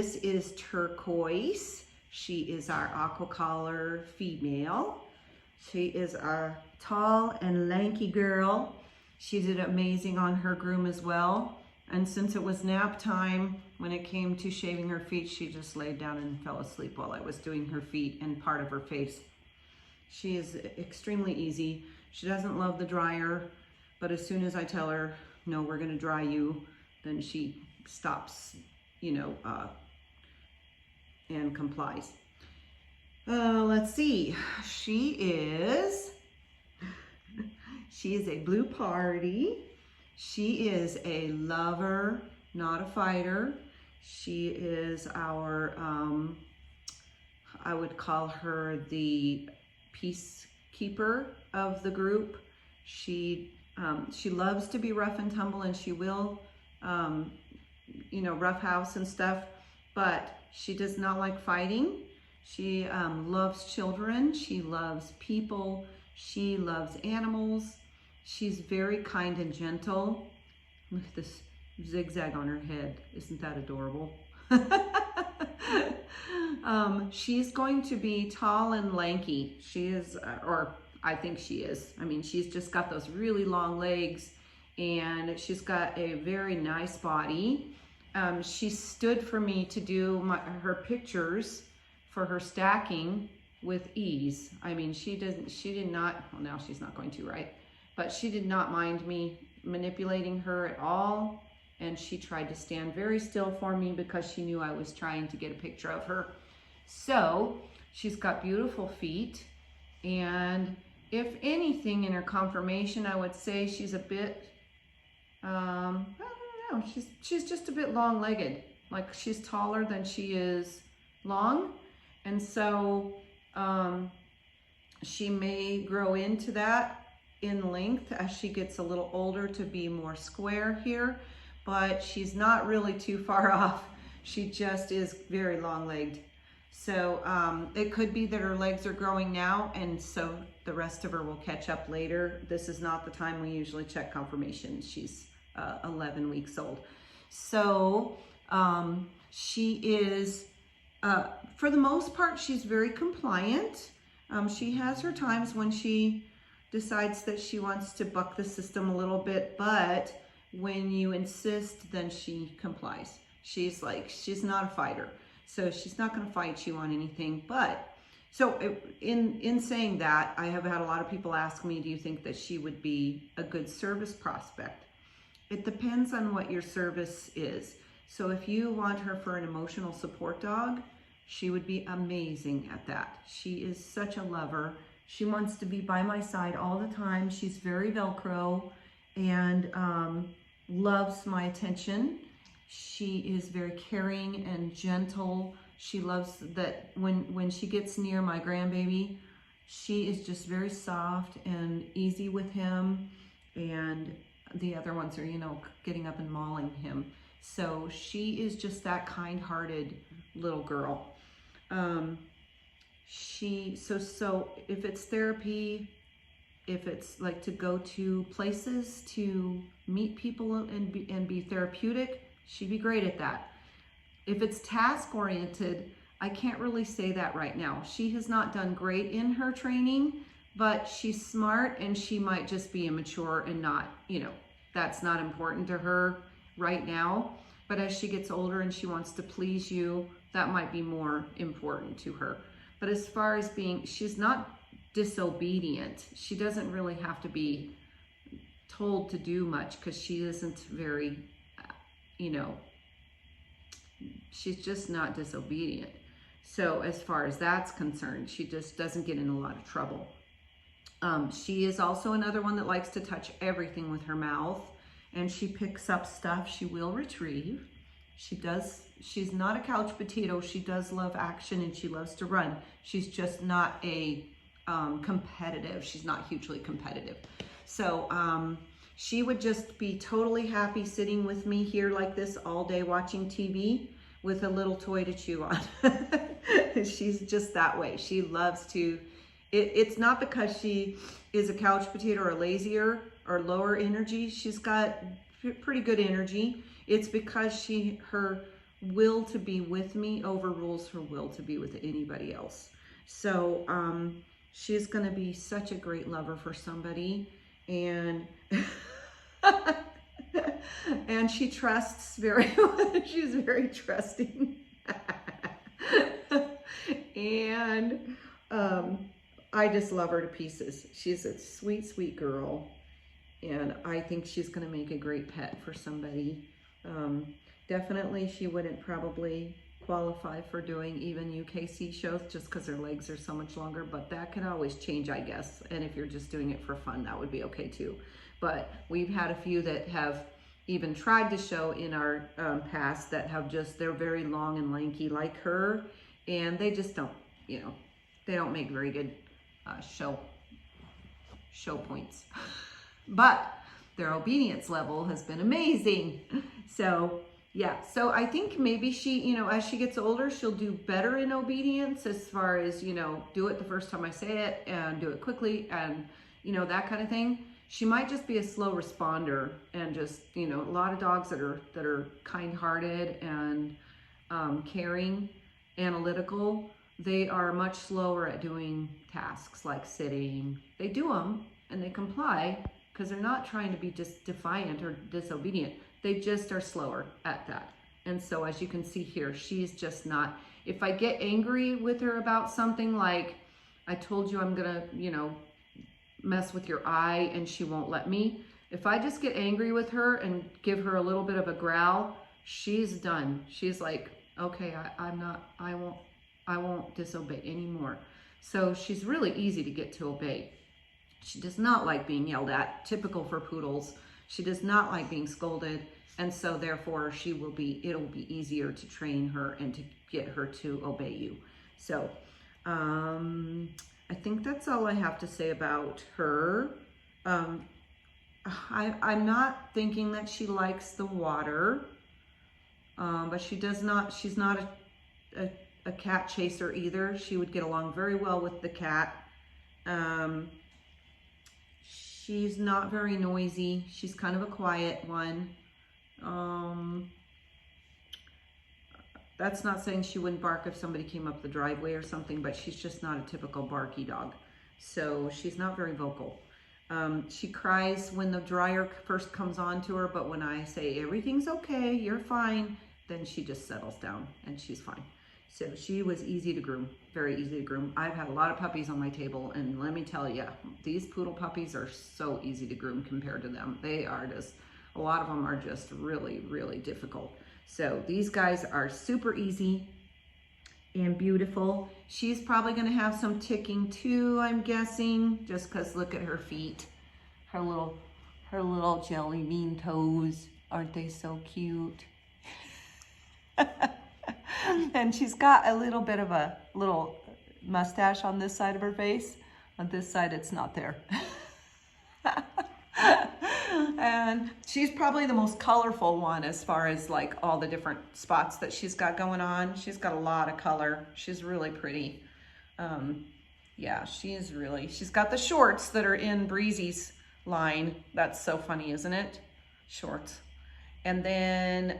This is Turquoise. She is our aqua collar female. She is a tall and lanky girl. She did amazing on her groom as well. And since it was nap time, when it came to shaving her feet, she just laid down and fell asleep while I was doing her feet and part of her face. She is extremely easy. She doesn't love the dryer, but as soon as I tell her, no, we're gonna dry you, then she stops, and complies. Let's see, she is a blue party. She is a lover, not a fighter. She is our, I would call her the peacekeeper of the group. She loves to be rough and tumble, and she will, roughhouse and stuff, but she does not like fighting. She loves children. She loves people. She loves animals. She's very kind and gentle. Look at this zigzag on her head. Isn't that adorable? She's going to be tall and lanky. She is, or I think she is. I mean, she's just got those really long legs, and she's got a very nice body. She stood for me to do her pictures for her stacking with ease. I mean, she did not, well, now she's not going to, right? But she did not mind me manipulating her at all. And she tried to stand very still for me because she knew I was trying to get a picture of her. So she's got beautiful feet. And if anything in her conformation, I would say she's a bit, I don't know, she's just a bit long-legged. Like, she's taller than she is long. And so she may grow into that in length as she gets a little older to be more square here, but she's not really too far off. She just is very long-legged. So it could be that her legs are growing now, and so the rest of her will catch up later. This is not the time we usually check conformation. She's 11 weeks old. So she is, for the most part, she's very compliant. She has her times when she decides that she wants to buck the system a little bit, but when you insist, then she complies. She's not a fighter, so she's not going to fight you on anything. But so in saying that, I have had a lot of people ask me, do you think that she would be a good service prospect? It depends on what your service is. So if you want her for an emotional support dog, she would be amazing at that. She is such a lover. She wants to be by my side all the time. She's very velcro and loves my attention. She is very caring and gentle. She loves that when she gets near my grandbaby, she is just very soft and easy with him. And the other ones are, getting up and mauling him. So she is just that kind-hearted little girl. So if it's therapy, if it's like to go to places to meet people and be therapeutic, she'd be great at that. If it's task-oriented, I can't really say that right now. She has not done great in her training, but she's smart, and she might just be immature and not, that's not important to her right now. But as she gets older and she wants to please you, that might be more important to her. But as far as she's not disobedient. She doesn't really have to be told to do much because she isn't very, she's just not disobedient. So as far as that's concerned, she just doesn't get in a lot of trouble. She is also another one that likes to touch everything with her mouth, and she picks up stuff she will retrieve. She's not a couch potato. She does love action and she loves to run. She's just not a competitive. She's not hugely competitive. So she would just be totally happy sitting with me here like this all day watching TV with a little toy to chew on. She's just that way. She loves to, it's not because she is a couch potato or lazier or lower energy. She's got pretty good energy. It's because her will to be with me overrules her will to be with anybody else. So she's going to be such a great lover for somebody, and and she trusts very much. She's very trusting. And I just love her to pieces. She's a sweet, sweet girl, and I think she's going to make a great pet for somebody. Definitely she wouldn't probably qualify for doing even UKC shows just because her legs are so much longer, but that can always change, I guess. And if you're just doing it for fun, that would be okay too. But we've had a few that have even tried to show in our past that have just, they're very long and lanky like her, and they just don't, you know, they don't make very good show points. But their obedience level has been amazing. So yeah, so I think maybe she, you know, as she gets older, she'll do better in obedience as far as, you know, do it the first time I say it and do it quickly and, you know, that kind of thing. She might just be a slow responder, and just, you know, a lot of dogs that are kind-hearted and caring, analytical, they are much slower at doing tasks like sitting. They do them and they comply because they're not trying to be just defiant or disobedient. They just are slower at that. And so as you can see here, she's just not, if I get angry with her about something like, I told you I'm gonna, you know, mess with your eye, and she won't let me. If I just get angry with her and give her a little bit of a growl, she's done. She's like, okay, I won't disobey anymore. So she's really easy to get to obey. She does not like being yelled at, typical for poodles. She does not like being scolded, and so therefore it'll be easier to train her and to get her to obey you. So I think that's all I have to say about her. I'm not thinking that she likes the water, but she's not a cat chaser either. She would get along very well with the cat. She's not very noisy. She's kind of a quiet one. That's not saying she wouldn't bark if somebody came up the driveway or something, but she's just not a typical barky dog. So she's not very vocal. She cries when the dryer first comes on to her, but when I say everything's okay, you're fine, then she just settles down and she's fine. So she was easy to groom, very easy to groom. I've had a lot of puppies on my table, and let me tell you, these poodle puppies are so easy to groom compared to them. They are just, a lot of them are just really, really difficult. So these guys are super easy and beautiful. She's probably gonna have some ticking too, I'm guessing, just because look at her feet. Her little jelly bean toes. Aren't they so cute? And she's got a little bit of a little mustache on this side of her face. On this side, it's not there. And she's probably the most colorful one as far as like all the different spots that she's got going on. She's got a lot of color. She's really pretty. Yeah, she's got the shorts that are in Breezy's line. That's so funny, isn't it? Shorts. And then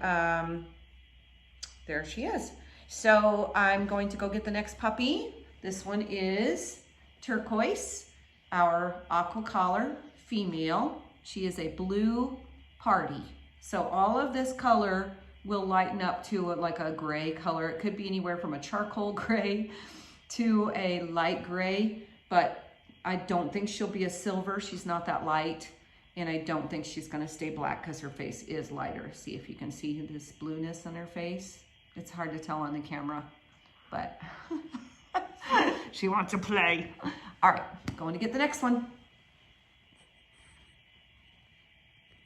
there she is. So I'm going to go get the next puppy. This one is Turquoise, our aqua collar female. She is a blue parti. So all of this color will lighten up to like a gray color. It could be anywhere from a charcoal gray to a light gray, but I don't think she'll be a silver. She's not that light. And I don't think she's gonna stay black because her face is lighter. See if you can see this blueness on her face. It's hard to tell on the camera, but she wants to play. All right, going to get the next one.